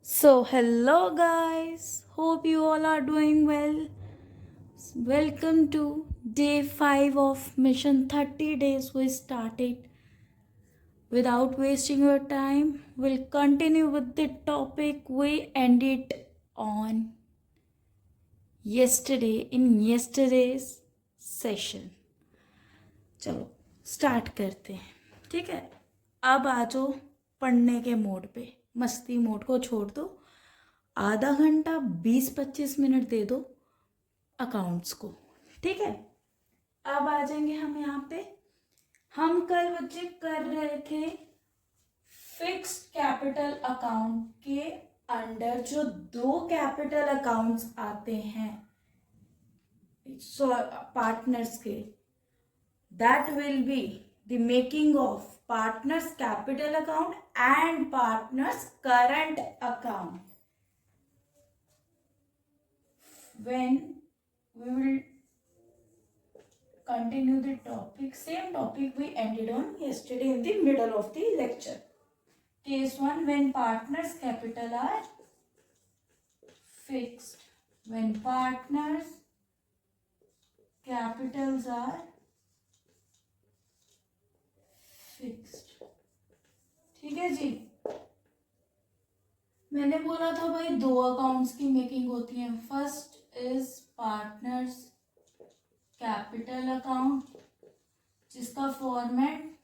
So, hello guys, hope you all are doing well. Welcome to day 5 of mission 30 days. We started without wasting your time. We'll continue with the topic we ended on yesterday's session. चलो start करते हैं. ठीक है, अब आ जाओ पढ़ने के mode पे. मस्ती मोड को छोड़ दो. आधा घंटा 20-25 मिनट दे दो अकाउंट्स को. ठीक है, अब आ जाएंगे हम यहाँ पे. हम कल बच्चे कर रहे थे फिक्स्ड कैपिटल अकाउंट के अंडर जो 2 कैपिटल अकाउंट्स आते हैं पार्टनर्स के. That will be the making of partners capital account and partners current account. When we will continue the topic, same topic we ended on yesterday in the middle of the lecture. Case 1, when partners capital are fixed. When partners capitals are fixed. ठीक है जी. मैंने बोला था भाई 2 accounts की making होती है. First is partners capital account, जिसका format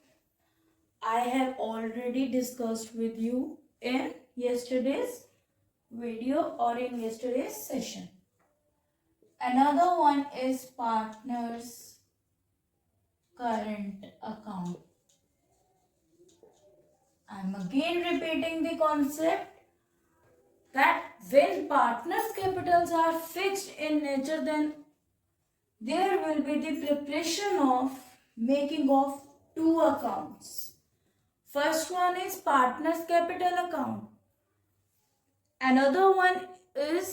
I have already discussed with you in yesterday's video और in yesterday's session. Another one is partners current account. I am again repeating the concept that when partners capitals are fixed in nature, then there will be the preparation of making of 2 accounts. First one is partners capital account. Another one is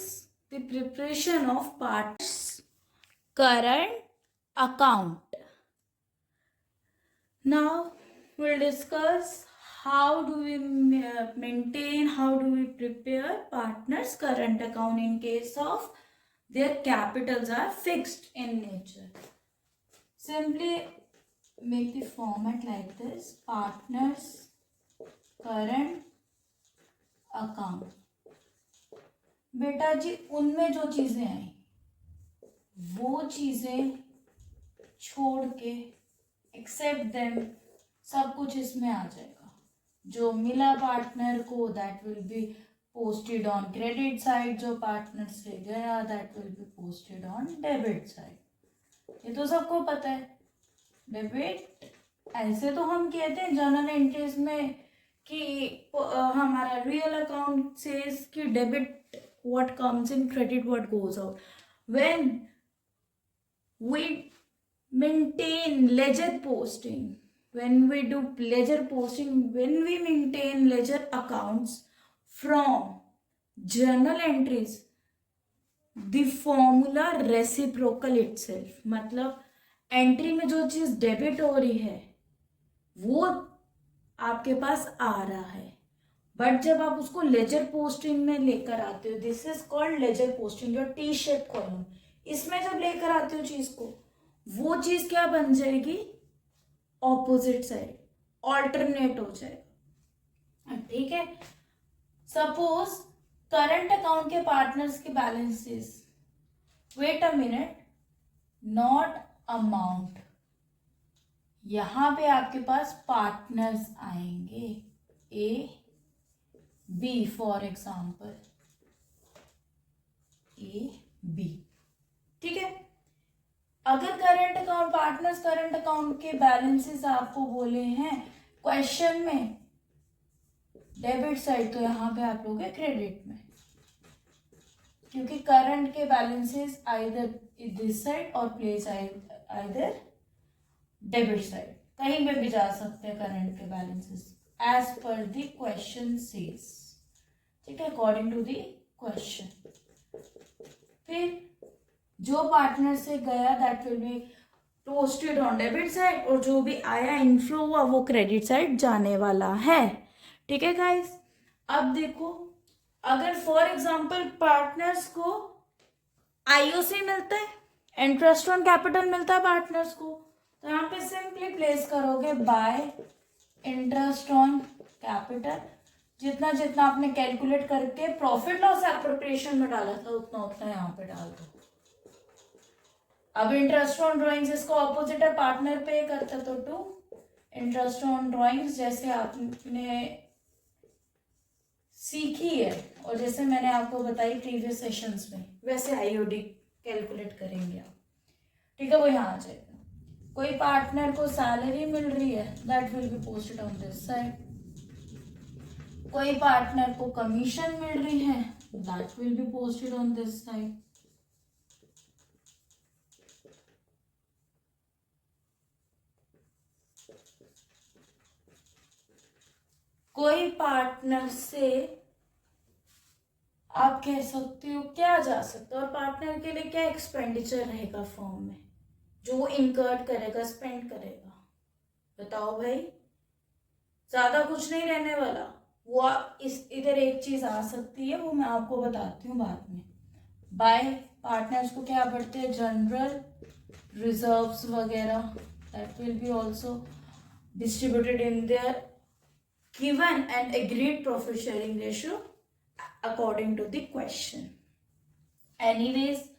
the preparation of partners current account. Now we'll discuss how do we maintain, how do we prepare partners current account in case of their capitals are fixed in nature. Simply make the format like this: partners current account. बेटा जी उनमें जो चीजें आई वो चीजें छोड़ के accept them सब कुछ इसमें आ जाएगा. जो मिला पार्टनर को that will be posted on credit side. जो पार्टनर से गया that will be posted on debit side. ये तो सबको पता है. डेबिट ऐसे तो हम कहते हैं जर्नल एंट्रीज में कि हमारा रियल अकाउंट सेज कि debit what comes in, credit what goes out. When we maintain ledger posting, when we do ledger posting, when we maintain ledger accounts from journal entries, the formula reciprocal itself. मतलब entry में जो चीज debit हो रही है वो आपके पास आ रहा है, बट जब आप उसको लेजर पोस्टिंग में लेकर आते हो, this is called ledger posting. जो टी शेप कॉलम, इसमें जब लेकर आते हो चीज को, वो चीज क्या बन जाएगी? ऑपोजिट साइड, ऑल्टरनेट हो जाएगा. ठीक है. सपोज करंट अकाउंट के पार्टनर्स के balances, wait a minute, not amount. यहां पे आपके पास पार्टनर्स आएंगे A B, for example A B. ठीक है. अगर current account, partners current account के बैलेंसेस आपको बोले हैं क्वेश्चन में डेबिट साइड, तो यहां पे आप लोगे क्रेडिट में, क्योंकि करंट के balances either this side or place either debit side. कहीं पे भी जा सकते हैं करंट के balances as per the question says. ठीक है, अकॉर्डिंग टू द क्वेश्चन. फिर जो पार्टनर से गया that will be posted on debit side, और जो भी आया इनफ्लो हुआ वो क्रेडिट साइड जाने वाला है. ठीक है गाइस. अब देखो अगर फॉर एग्जाम्पल पार्टनर्स को आईओसी मिलता है, इंटरेस्ट ऑन कैपिटल मिलता है पार्टनर्स को, तो यहाँ पे सिंपली प्लेस करोगे बाय इंटरेस्ट ऑन कैपिटल। जितना जितना आपने कैलकुलेट करके प्रॉफिट लॉस एप्रोप्रिएशन में डाला था उतना उतना यहाँ पे डाल दो। अब इंटरेस्ट ऑन ड्रॉइंग्स इसको ऑपोजिट है, पार्टनर पे करता तो टू इंटरेस्ट ऑन ड्रॉइंग्स जैसे आपने सीखी है और जैसे मैंने आपको बताई प्रीवियस सेशंस में, वैसे आईओडी कैलकुलेट करेंगे आप। ठीक है, वो यहाँ आ जाएगा। कोई पार्टनर को सैलरी मिल रही है, that will be posted on this side. कोई पार्टनर को कमीशन मिल रही है, that will be posted on this side. कोई पार्टनर से आप कह सकते हो क्या जा सकता है, और पार्टनर के लिए क्या एक्सपेंडिचर रहेगा फर्म में जो वो इनकर्ड करेगा, स्पेंड करेगा, बताओ भाई। ज्यादा कुछ नहीं रहने वाला। वो इस इधर एक चीज आ सकती है, वो मैं आपको बताती हूँ बाद में। बाय पार्टनर्स को क्या बढ़ते हैं, जनरल रिजर्व्स वगैरह, that will be also distributed in their given and agreed profit sharing ratio according to the question. Anyways,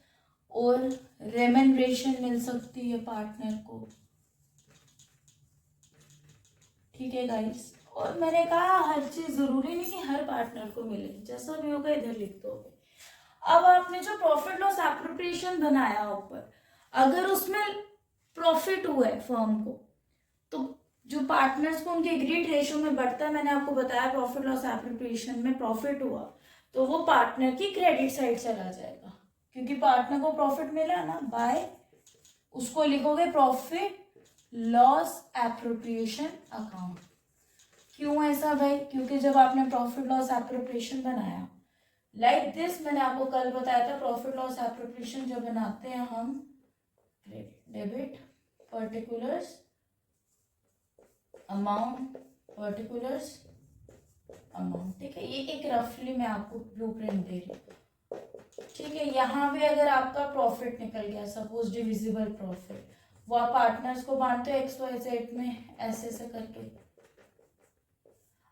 और रेमनरेशन मिल सकती है पार्टनर को। ठीक है गाइस, और मैंने कहा हर चीज जरूरी नहीं कि हर पार्टनर को मिले, जैसा भी होगा इधर लिख दोगे। अब आपने जो प्रॉफिट लॉस एप्रोप्रिएशन बनाया ऊपर, अगर उसमें प्रॉफिट हुआ है फर्म को, तो जो पार्टनर्स को उनके एग्रीड रेशियो में बढ़ता है, मैंने आपको बताया प्रॉफिट लॉस एप्रोप्रिएशन में प्रॉफिट हुआ तो वो पार्टनर की क्रेडिट साइड चला जाएगा, क्योंकि पार्टनर को प्रॉफिट मिला ना, बाय उसको लिखोगे प्रॉफिट लॉस एप्रोप्रिएशन अकाउंट। क्यों ऐसा भाई, क्योंकि जब आपने प्रॉफिट लॉस एप्रोप्रिएशन बनाया लाइक दिस, मैंने आपको कल बताया था प्रॉफिट लॉस एप्रोप्रिएशन जब बनाते हैं हम, debit particulars amount, particulars amount. ठीक है, ये एक रफली मैं आपको ब्लूप्रिंट दे रही हूँ। ठीक है, यहाँ पे अगर आपका प्रॉफिट निकल गया, सपोज डिविजिबल प्रॉफिट, वो आप पार्टनर्स को बांटते हो एक्स वाई जेड में ऐसे ऐसे करके।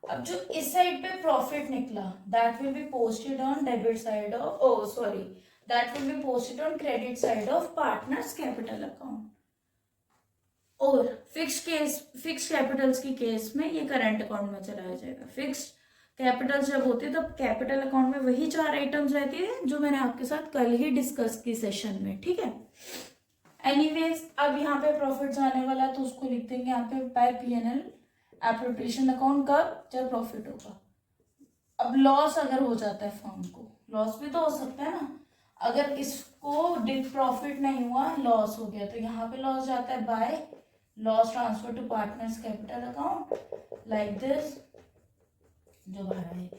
अब जो इस साइड पे प्रॉफिट निकला, that will be posted on debit side of, that will be posted on credit side of partners capital account. और फिक्स कैपिटल्स की केस में ये करंट अकाउंट में चलाया जाएगा। फिक्स कैपिटल जब होती है तब कैपिटल अकाउंट में वही 4 आइटम्स रहती है जो मैंने आपके साथ कल ही डिस्कस की सेशन में। ठीक है, एनीवेज, अब यहाँ पे प्रॉफिट जाने वाला तो उसको लिख देंगे यहाँ पे बाय पीएनएल एप्रोप्रिएशन अकाउंट, कब, जब प्रॉफिट होगा। अब लॉस अगर हो जाता है फर्म को, लॉस भी तो हो सकता है ना, अगर इसको प्रॉफिट नहीं हुआ, लॉस हो गया, तो यहाँ पे लॉस जाता है by loss transfer to partners capital account like this. जो भरा है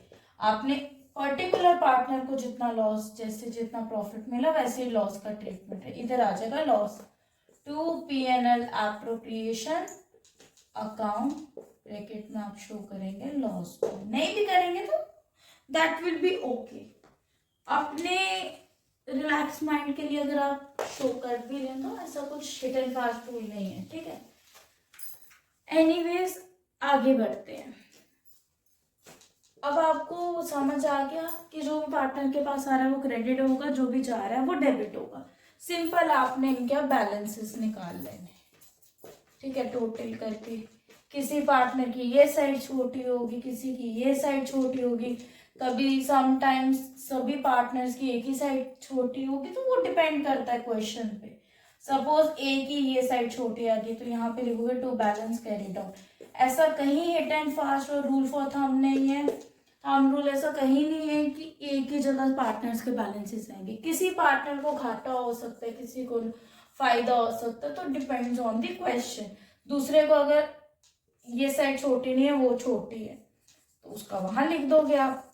आपने पर्टिकुलर पार्टनर को जितना लॉस, जैसे जितना प्रॉफिट मिला वैसे ही लॉस का ट्रीटमेंट है, इधर आ जाएगा loss to P&L appropriation account, bracket में आप शो करेंगे लॉस को, नहीं भी करेंगे तो दैट विल बी ओके। अपने रिलैक्स माइंड के लिए अगर आप शो कर भी लें तो ऐसा कुछ हिट एंड फास्ट रूल नहीं है। ठीक है, एनीवेज आगे बढ़ते हैं। अब आपको समझ आ गया कि जो भी पार्टनर के पास आ रहा है वो क्रेडिट होगा, जो भी जा रहा है वो डेबिट होगा। सिंपल, आपने इनके बैलेंसेस निकाल लेने। ठीक है, टोटल करके किसी पार्टनर की ये साइड छोटी होगी, किसी की ये साइड छोटी होगी, कभी समटाइम्स सभी पार्टनर्स की एक ही साइड छोटी होगी, तो वो डिपेंड करता है क्वेश्चन पे। सपोज ए की ये साइड छोटी आ गई तो यहाँ पे लिखोगे टू बैलेंस कैरिड आउट। ऐसा कहीं हिट एंड फास्ट और रूल फॉर थंब नहीं है, थंब रूल ऐसा कहीं नहीं है कि एक ही जगह पार्टनर्स के बैलेंसेस आएंगे। किसी पार्टनर को घाटा हो सकता है, किसी को फायदा हो सकता है, तो डिपेंड्स ऑन द क्वेश्चन। दूसरे को अगर ये साइड छोटी नहीं है, वो छोटी है, तो उसका वहां लिख दोगे आप।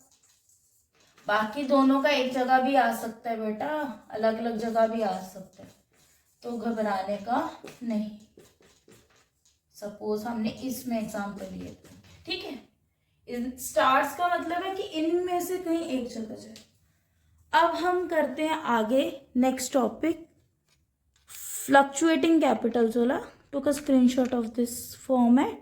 बाकी दोनों का एक जगह भी आ सकता है बेटा, अलग अलग जगह भी आ सकता है, तो घबराने का नहीं। सपोज हमने इसमें एग्जाम्पल लिए थे, ठीक है, स्टार्स का मतलब है कि इनमें से कहीं एक जगह जाए। अब हम करते हैं आगे नेक्स्ट टॉपिक, फ्लक्चुएटिंग कैपिटल्स वाला। Took a screenshot of this format,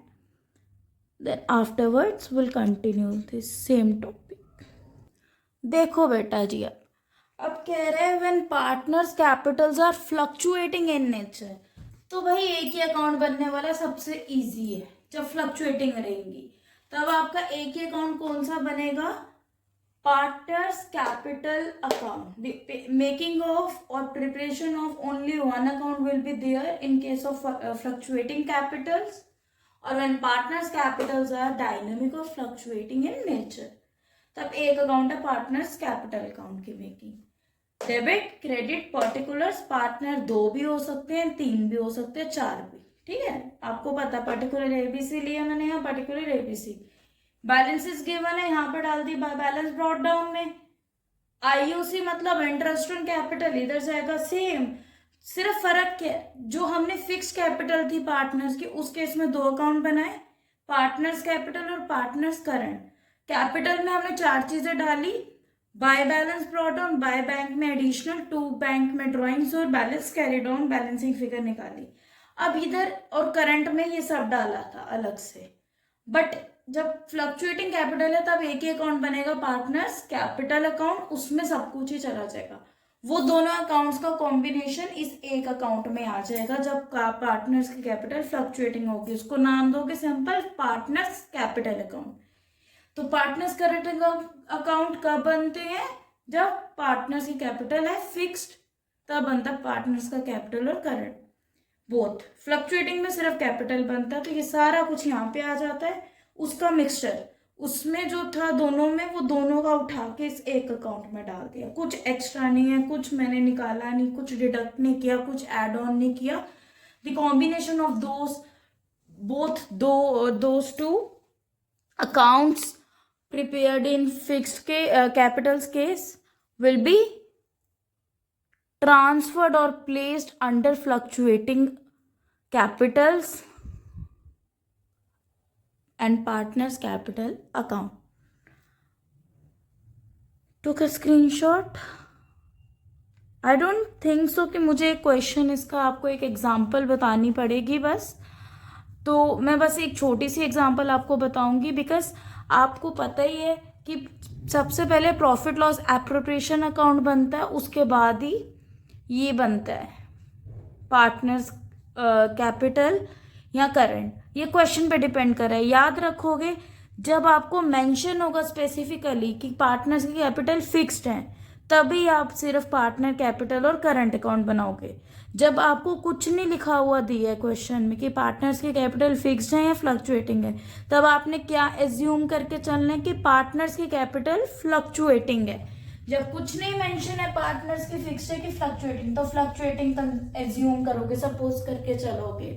then afterwards will continue this same topic. देखो बेटा जी, अब कह रहे हैं when partners capitals are fluctuating in nature, तो भाई एक ही अकाउंट बनने वाला सबसे इजी है। जब फ्लक्चुएटिंग रहेंगी तब आपका एक ही अकाउंट कौन सा बनेगा, partners capital account. Making of और preparation of only one account will be there in case of fluctuating capitals, और when partners capitals are dynamic और फ्लक्चुएटिंग इन नेचर, तब एक अकाउंट है पार्टनर्स कैपिटल अकाउंट की making. Debit credit particulars, partner 2 भी हो सकते हैं, 3 भी हो सकते हैं, 4 भी, ठीक है। आपको पता पर्टिकुलर एबीसी लिया मैंने यहाँ, पर्टिकुलर एबीसी। बैलेंसेस गिवन है, यहाँ पर डाल दी बैलेंस ब्रॉट डाउन में। आईयूसी मतलब इंटरेस्ट ऑन कैपिटल, इधर जाएगा सेम। सिर्फ फर्क क्या है, जो हमने फिक्स कैपिटल थी पार्टनर्स की, उस केस में 2 अकाउंट बनाए, पार्टनर्स कैपिटल और पार्टनर्स करंट। कैपिटल में हमने 4 चीजें डाली, by balance brought down, by bank में एडिशनल, 2 बैंक में ड्रॉइंग्स और balance carried on, balancing figure निकाली। अब इधर और करंट में ये सब डाला था अलग से, बट जब फ्लक्चुएटिंग कैपिटल है तब एक ही अकाउंट बनेगा, पार्टनर्स कैपिटल अकाउंट, उसमें सब कुछ ही चला जाएगा। वो दोनों अकाउंट्स का कॉम्बिनेशन इस एक अकाउंट में आ जाएगा जब पार्टनर्स की कैपिटल फ्लक्चुएटिंग होगी। उसको नाम दोगे सिंपल पार्टनर्स कैपिटल अकाउंट। तो पार्टनर्स करंट अकाउंट कब बनते हैं, जब पार्टनर्स की कैपिटल है फिक्स्ड, तब बनता पार्टनर्स का कैपिटल और करंट बोथ। फ्लक्चुएटिंग में सिर्फ कैपिटल बनता है, तो ये सारा कुछ यहाँ पे आ जाता है, उसका मिक्सचर उसमें जो था दोनों में, वो दोनों का उठा के इस एक अकाउंट में डाल दिया। कुछ एक्स्ट्रा नहीं है, कुछ मैंने निकाला नहीं, कुछ डिडक्ट नहीं किया, कुछ एड ऑन नहीं किया। The combination of those two accounts prepared in fixed capitals case will be transferred or placed under fluctuating capitals and partners capital account. Took a screenshot. I don't think so कि मुझे एक question इसका आपको एक example बतानी पड़ेगी बस, तो मैं बस एक छोटी सी एग्जांपल आपको बताऊंगी, बिकॉज आपको पता ही है कि सबसे पहले प्रॉफिट लॉस एप्रोप्रिएशन अकाउंट बनता है, उसके बाद ही ये बनता है पार्टनर्स कैपिटल या करंट। ये क्वेश्चन पे डिपेंड कर रहा है। याद रखोगे जब आपको मेंशन होगा स्पेसिफिकली कि पार्टनर्स की कैपिटल फिक्स्ड है, तभी आप सिर्फ पार्टनर कैपिटल और करंट अकाउंट बनाओगे। जब आपको कुछ नहीं लिखा हुआ दिया है क्वेश्चन में कि पार्टनर्स की कैपिटल फिक्स्ड है या फ्लक्चुएटिंग है, तब आपने क्या एज्यूम करके चलना है कि पार्टनर्स की कैपिटल फ्लक्चुएटिंग है। जब कुछ नहीं मेंशन है पार्टनर्स की फिक्स्ड है कि फ्लक्चुएटिंग, तो फ्लक्चुएटिंग तक एज्यूम करोगे, सपोज करके चलोगे।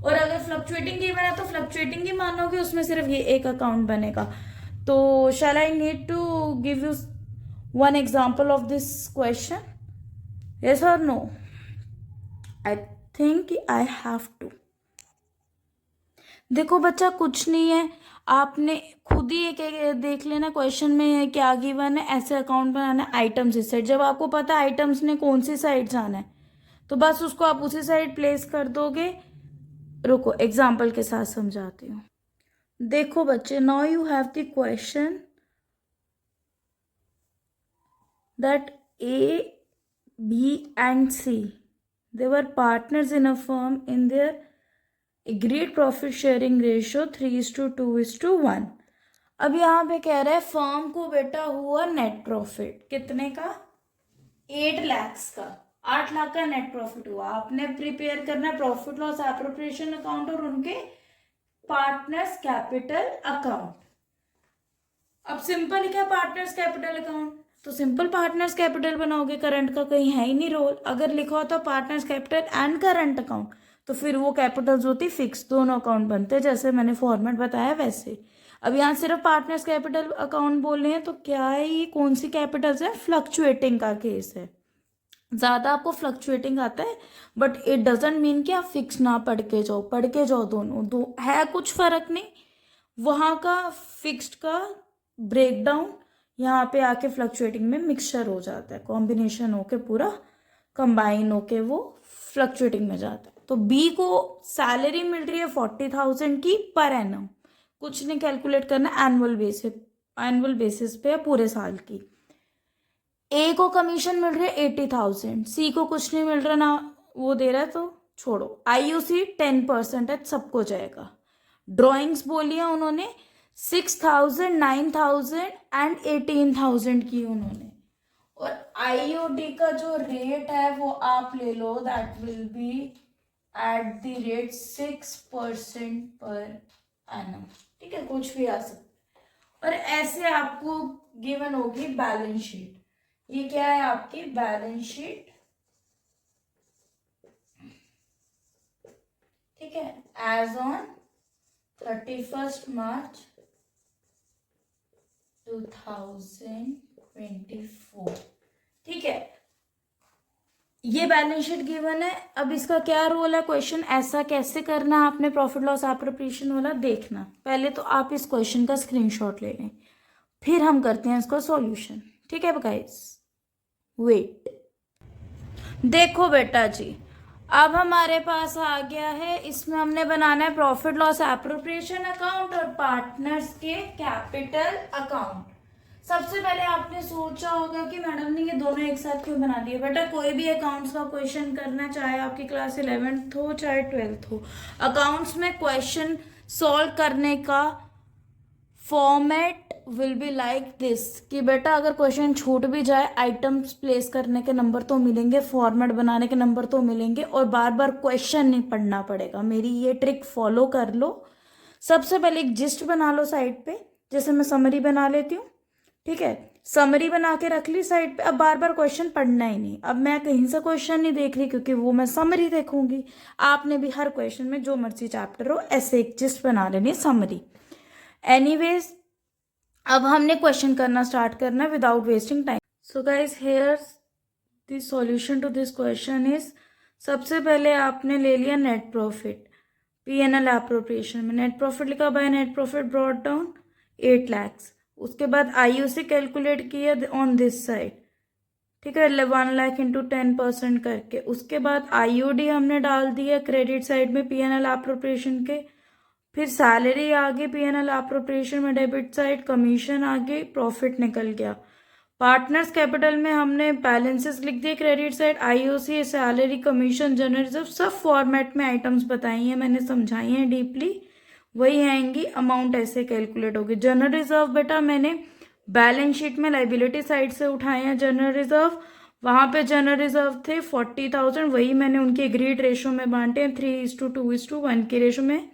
और अगर फ्लक्चुएटिंग ही बना तो फ्लक्चुएटिंग ही मानोगे, उसमें सिर्फ ये एक अकाउंट बनेगा। तो shall I need to give you one example of this question? Yes or no? I think I have to. देखो बच्चा कुछ नहीं है, आपने खुद ही एक देख लेना क्वेश्चन में क्या गिवन है, ऐसे अकाउंट बनाना है, आइटम्स इस साइड। जब आपको पता है आइटम्स ने कौन सी साइड जाना है, तो बस उसको आप उसी साइड प्लेस कर दोगे। रुको एग्जाम्पल के साथ समझाती हूँ। देखो बच्चे, now you have the question that A, B and C, they were partners in a firm in their agreed profit sharing ratio 3:2:1। अब यहाँ पे कह रहा है फर्म को बेटा हुआ नेट प्रॉफिट कितने का, 8 लाख का, 8 लाख का नेट प्रॉफिट हुआ। आपने प्रिपेयर करना प्रॉफिट लॉस एप्रोप्रिएशन अकाउंट और उनके पार्टनर्स कैपिटल अकाउंट। अब सिंपल क्या पार्टनर्स कैपिटल अकाउंट, तो सिंपल पार्टनर्स कैपिटल बनाओगे, करंट का कहीं है ही नहीं रोल। अगर लिखा होता partners capital and current account, तो फिर वो कैपिटल्स होती फिक्स, दोनों अकाउंट बनते जैसे मैंने फॉर्मेट बताया वैसे। अब यहाँ सिर्फ पार्टनर्स कैपिटल अकाउंट बोल रहे हैं, तो क्या है ये, कौन सी कैपिटल्स है, फ्लक्चुएटिंग का केस है। ज़्यादा आपको फ्लक्चुएटिंग आता है, बट इट डजेंट मीन कि आप फिक्स ना पढ़ के जाओ, पढ़ के जाओ, दोनों दो है, कुछ फर्क नहीं। वहाँ का फिक्स्ड का ब्रेकडाउन यहाँ पे आके फ्लक्चुएटिंग में मिक्सचर हो जाता है, कॉम्बिनेशन होके पूरा कंबाइन होके वो फ्लक्चुएटिंग में जाता है। तो बी को सैलरी मिल रही है 40,000 की पर एनम, कुछ नहीं कैलकुलेट करना, एनुअल बेसिस पे या पूरे साल की। ए को कमीशन मिल रही है 80,000, सी को कुछ नहीं मिल रहा ना वो दे रहा है, तो छोड़ो। IUC 10% है, सबको जाएगा। ड्रॉइंग्स बोली है उन्होंने 6,000, 9,000 एंड 18,000 की उन्होंने। और IOD का जो रेट है वो आप ले लो, that will be at the rate 6% per annum. ठीक है, कुछ भी आ सकता है। और ऐसे आपको गिवन होगी बैलेंस शीट। ये क्या है आपकी बैलेंस शीट, ठीक है, एज ऑन 31 मार्च 2024। ठीक है, ये बैलेंस शीट गिवन है। अब इसका क्या रोल है, क्वेश्चन ऐसा कैसे करना है आपने प्रॉफिट लॉस एप्रोप्रिएशन वाला देखना। पहले तो आप इस क्वेश्चन का स्क्रीनशॉट ले लें, फिर हम करते हैं इसका सॉल्यूशन। ठीक है गाइस, वेट। देखो बेटा जी, अब हमारे पास आ गया है, इसमें हमने बनाना है प्रॉफिट लॉस एप्रोप्रिएशन अकाउंट और पार्टनर्स के कैपिटल अकाउंट। सबसे पहले आपने सोचा होगा कि मैडम ने ये दोनों एक साथ क्यों बना दिए। बेटा कोई भी अकाउंट्स का क्वेश्चन करना, चाहे आपकी क्लास 11th हो चाहे 12th हो, अकाउंट्स में क्वेश्चन सॉल्व करने का format will be like this कि बेटा अगर क्वेश्चन छूट भी जाए, आइटम्स प्लेस करने के नंबर तो मिलेंगे, फॉर्मेट बनाने के नंबर तो मिलेंगे, और बार बार क्वेश्चन नहीं पढ़ना पड़ेगा। मेरी ये ट्रिक फॉलो कर लो। सबसे पहले एक जिस्ट बना लो साइड पे, जैसे मैं समरी बना लेती हूँ। ठीक है, समरी बना के रख ली साइड पे। अब बार बार क्वेश्चन पढ़ना ही नहीं। अब मैं कहीं से क्वेश्चन नहीं देख रही क्योंकि वो मैं समरी देखूंगी। आपने भी हर क्वेश्चन में जो मर्जी चैप्टर हो ऐसे एक जिस्ट बना लेनी, समरी। एनीवेज, अब हमने क्वेश्चन करना स्टार्ट करना without wasting time. So guys, here the solution to this question is, सबसे पहले आपने ले लिया नेट प्रॉफिट, P&L एप्रोप्रिएशन में नेट प्रॉफिट लिखा, by net profit brought down 8 lakhs। उसके बाद IUC कैलकुलेट किया ऑन दिस साइड, ठीक है, 1 लाख इंटू 10% करके। उसके बाद IOD हमने डाल दिया क्रेडिट साइड में P&L एप्रोप्रिएशन के। फिर सैलरी आगे P&L एप्रोप्रिएशन में डेबिट साइड, कमीशन आगे, प्रॉफिट निकल गया। पार्टनर्स कैपिटल में हमने बैलेंसेस लिख दिए credit side, IOC, salary, commission, general reserve, सब फॉर्मेट में आइटम्स बताई हैं मैंने, समझाई हैं डीपली, वही आएंगी। अमाउंट ऐसे कैलकुलेट होगी। जनरल रिजर्व बेटा मैंने बैलेंस शीट में लाइबिलिटी साइड से उठाए हैं जनरल रिजर्व, वहां पे जनरल रिजर्व थे 40,000, वही मैंने उनके एग्रीड रेशो में बांटे हैं 3:2:1 के रेशो में,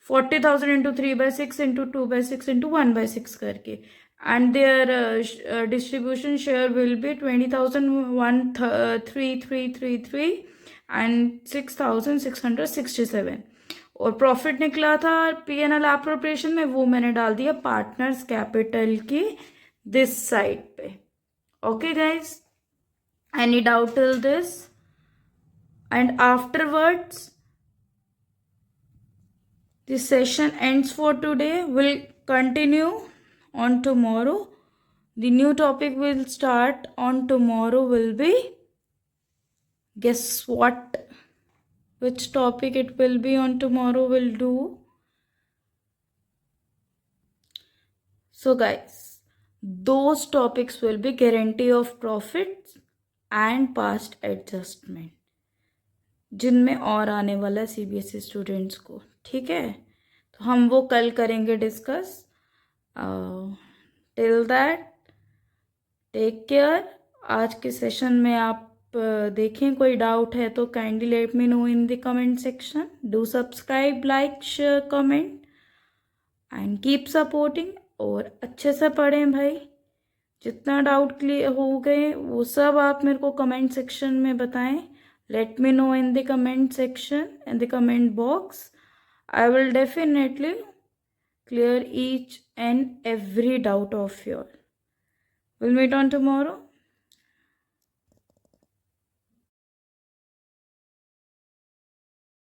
40,000 इंटू 3/6 इंटू 2/6 इंटू 1/6 करके। And there distribution share will be 20,000, 1,3333 and 6,667। और प्रॉफिट निकला था P&L एप्रोप्रिएशन में, वो मैंने डाल दिया पार्टनर्स कैपिटल की दिस साइड पे। Okay guys, any doubt till this? And afterwards this session ends for today. We'll continue on tomorrow. The new topic will start on tomorrow will be, guess what? Which topic it will be on tomorrow we'll do. So guys, those topics will be guarantee of profits and past adjustment, जिनमें और आने वाला CBSE students को। ठीक है, तो हम वो कल करेंगे discuss. Till that take care. आज के सेशन में आप देखें, कोई डाउट है तो kindly let me know in the comment section. Do subscribe, like, share, comment and keep supporting. और अच्छे से पढ़ें भाई, जितना डाउट क्लियर हो गए वो सब आप मेरे को कमेंट सेक्शन में बताएं। Let me know in the comment section, in the comment box. I will definitely clear each and every doubt of yours. We'll meet on tomorrow.